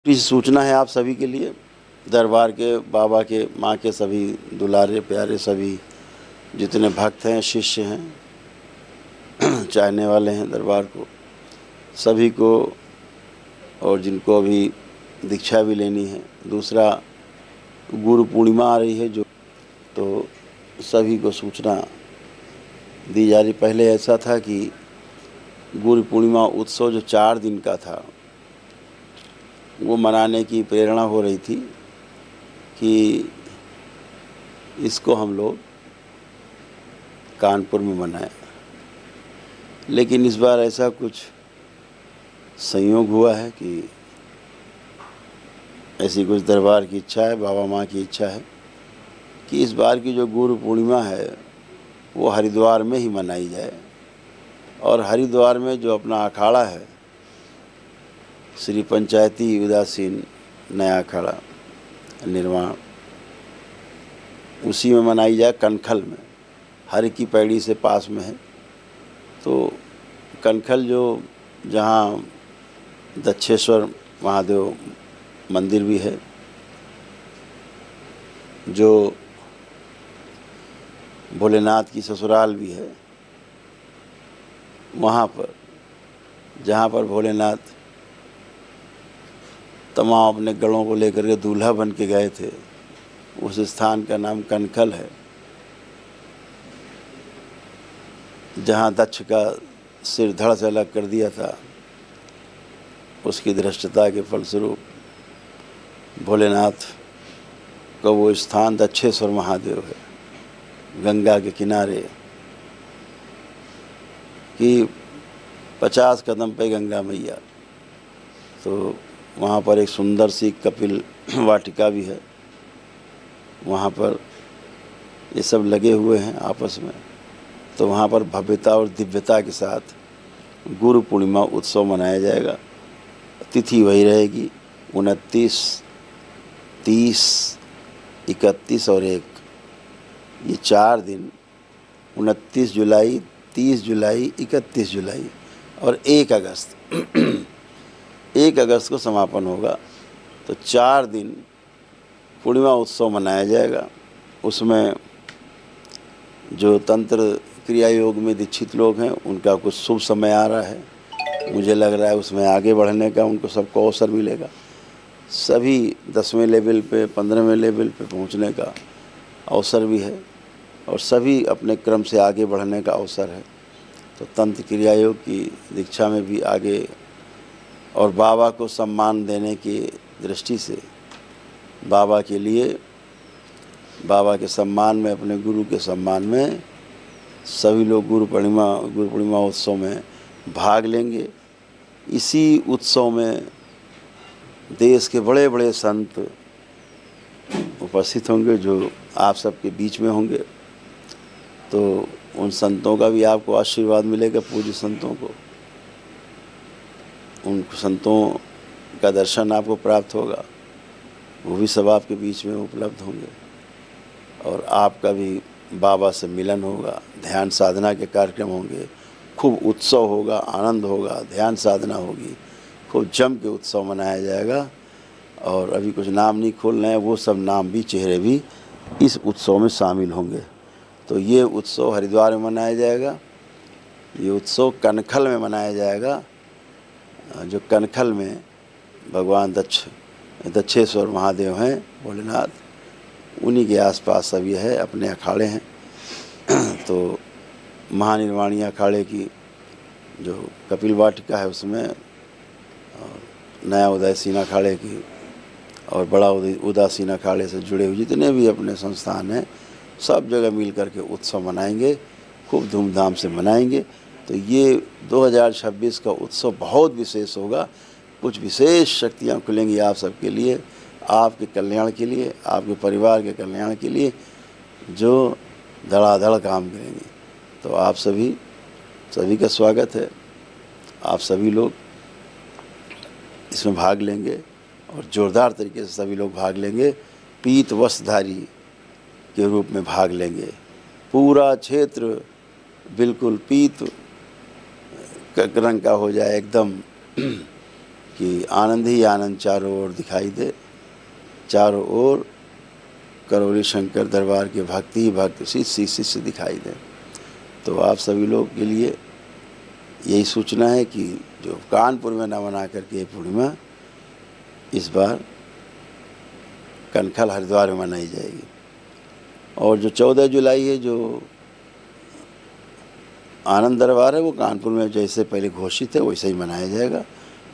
इस सूचना है आप सभी के लिए, दरबार के, बाबा के, माँ के सभी दुलारे प्यारे सभी जितने भक्त हैं, शिष्य हैं, चाहने वाले हैं दरबार को, सभी को, और जिनको अभी दीक्षा भी लेनी है। दूसरा, गुरु पूर्णिमा आ रही है जो, तो सभी को सूचना दी जा रही। पहले ऐसा था कि गुरु पूर्णिमा उत्सव जो 4 दिन का था, वो मनाने की प्रेरणा हो रही थी कि इसको हम लोग कानपुर में मनाएं। लेकिन इस बार ऐसा कुछ संयोग हुआ है कि ऐसी कुछ दरबार की इच्छा है, बाबा माँ की इच्छा है कि इस बार की जो गुरु पूर्णिमा है वो हरिद्वार में ही मनाई जाए। और हरिद्वार में जो अपना अखाड़ा है, श्री पंचायती उदासीन नया अखाड़ा निर्माण, उसी में मनाई जाए, कनखल में, हर की पैड़ी से पास में है। तो कनखल जो जहाँ दक्षेश्वर महादेव मंदिर भी है, जो भोलेनाथ की ससुराल भी है, वहाँ पर जहाँ पर भोलेनाथ तमाम अपने गढ़ों को लेकर के दूल्हा बन के गए थे, उस स्थान का नाम कनखल है। जहाँ दक्ष का सिर धड़ से अलग कर दिया था, उसकी धृष्टता के फलस्वरूप भोलेनाथ का वो स्थान दक्षेश्वर महादेव है, गंगा के किनारे कि 50 कदम पे गंगा मैया। तो वहाँ पर एक सुंदर सी कपिल वाटिका भी है, वहाँ पर ये सब लगे हुए हैं आपस में। तो वहाँ पर भव्यता और दिव्यता के साथ गुरु पूर्णिमा उत्सव मनाया जाएगा। तिथि वही रहेगी 29, 30, 31 और 1, ये 4 दिन, 29 जुलाई, 30 जुलाई, 31 जुलाई और 1 अगस्त 1 अगस्त को समापन होगा। तो 4 दिन पूर्णिमा उत्सव मनाया जाएगा। उसमें जो तंत्र क्रिया योग में दीक्षित लोग हैं, उनका कुछ शुभ समय आ रहा है। मुझे लग रहा है उसमें आगे बढ़ने का उनको सबको अवसर मिलेगा। सभी 10वें लेवल पे, 15वें लेवल पे पहुंचने का अवसर भी है, और सभी अपने क्रम से आगे बढ़ने का अवसर है। तो तंत्र क्रिया योग की दीक्षा में भी आगे, और बाबा को सम्मान देने की दृष्टि से, बाबा के लिए, बाबा के सम्मान में, अपने गुरु के सम्मान में सभी लोग गुरु पूर्णिमा उत्सव में भाग लेंगे। इसी उत्सव में देश के बड़े बड़े संत उपस्थित होंगे जो आप सबके बीच में होंगे। तो उन संतों का भी आपको आशीर्वाद मिलेगा, पूज्य संतों को, उन संतों का दर्शन आपको प्राप्त होगा, वो भी सब आपके बीच में उपलब्ध होंगे। और आपका भी बाबा से मिलन होगा, ध्यान साधना के कार्यक्रम होंगे, खूब उत्सव होगा, आनंद होगा, ध्यान साधना होगी, खूब जम के उत्सव मनाया जाएगा। और अभी कुछ नाम नहीं खोल रहे हैं, वो सब नाम भी, चेहरे भी इस उत्सव में शामिल होंगे। तो ये उत्सव हरिद्वार में मनाया जाएगा। ये उत्सव कनखल में मनाया जाएगा, जो कनखल में भगवान दक्षेश्वर महादेव हैं, भोलेनाथ, उन्हीं के आसपास सब ये है, अपने अखाड़े हैं। तो महानिर्वाणी अखाड़े की जो कपिल वाटिका है उसमें, और नया उदासीन अखाड़े की, और बड़ा उदासीन अखाड़े से जुड़े हुए जितने भी अपने संस्थान हैं, सब जगह मिल कर के उत्सव मनाएंगे, खूब धूमधाम से मनाएंगे। तो ये 2026 का उत्सव बहुत विशेष होगा। कुछ विशेष शक्तियाँ खुलेंगी आप सबके लिए, आपके कल्याण के लिए, आपके परिवार के कल्याण के लिए, जो धड़ाधड़ काम करेंगे। तो आप सभी का स्वागत है। आप सभी लोग इसमें भाग लेंगे, और ज़ोरदार तरीके से सभी लोग भाग लेंगे। पीत वस्त्रधारी के रूप में भाग लेंगे। पूरा क्षेत्र बिल्कुल पीत रंग का हो जाए, एकदम कि आनंद ही आनंद चारों ओर दिखाई दे, चारों ओर करौली शंकर दरबार के भक्ति ही भक्त शिष्य दिखाई दे। तो आप सभी लोग के लिए यही सूचना है कि जो कानपुर में न मना करके पूर्णिमा इस बार कनखल हरिद्वार में मनाई जाएगी। और जो 14 जुलाई है जो आनंद दरबार है वो कानपुर में जैसे पहले घोषित है वैसे ही मनाया जाएगा।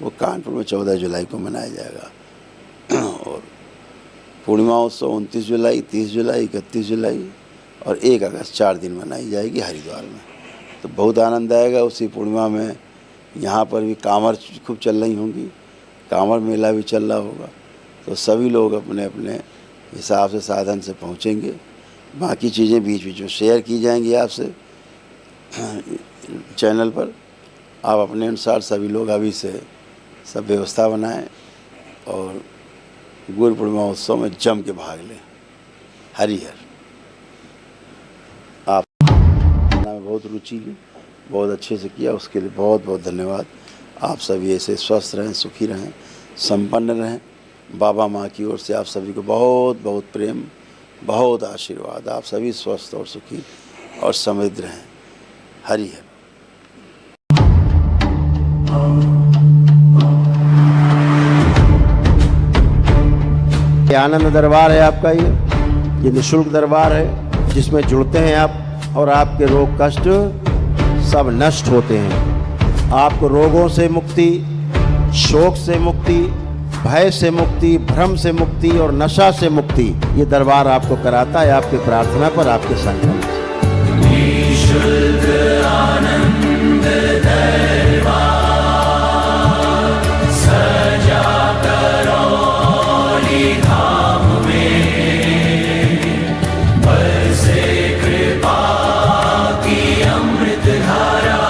वो कानपुर में 14 जुलाई को मनाया जाएगा। और पूर्णिमा उत्सव 29 जुलाई, 30 जुलाई, 31 जुलाई और 1 अगस्त 4 दिन मनाई जाएगी हरिद्वार में। तो बहुत आनंद आएगा उसी पूर्णिमा में। यहाँ पर भी कांवड़ खूब चल रही होंगी, कांवड़ मेला भी चल रहा होगा। तो सभी लोग अपने अपने हिसाब से साधन से पहुँचेंगे। बाकी चीज़ें बीच बीच में शेयर की जाएंगी आपसे चैनल पर। आप अपने अनुसार सभी लोग अभी से सब व्यवस्था बनाएं और गुरु पूर्णिमा उत्सव में जम के भाग लें। हरिहर। आप में बहुत रुचि ली, बहुत अच्छे से किया, उसके लिए बहुत बहुत धन्यवाद। आप सभी ऐसे स्वस्थ रहें, सुखी रहें, संपन्न रहें। बाबा माँ की ओर से आप सभी को बहुत बहुत प्रेम, बहुत आशीर्वाद। आप सभी स्वस्थ और सुखी और समृद्ध रहें। हरिहर। आनंद दरबार है आपका, ये निःशुल्क दरबार है जिसमें जुड़ते हैं आप और आपके रोग कष्ट सब नष्ट होते हैं। आपको रोगों से मुक्ति, शोक से मुक्ति, भय से मुक्ति, भ्रम से मुक्ति और नशा से मुक्ति ये दरबार आपको कराता है आपकी प्रार्थना पर, आपके संकल्प से। निःशुल्क आनंद दरबार सजा करौली धाम में, बरसे कृपा की अमृत धारा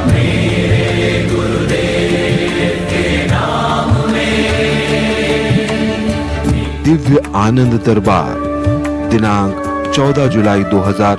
मेरे गुरुदेव के नाम में। दिव्य आनंद दरबार दिनांक 14 जुलाई 2000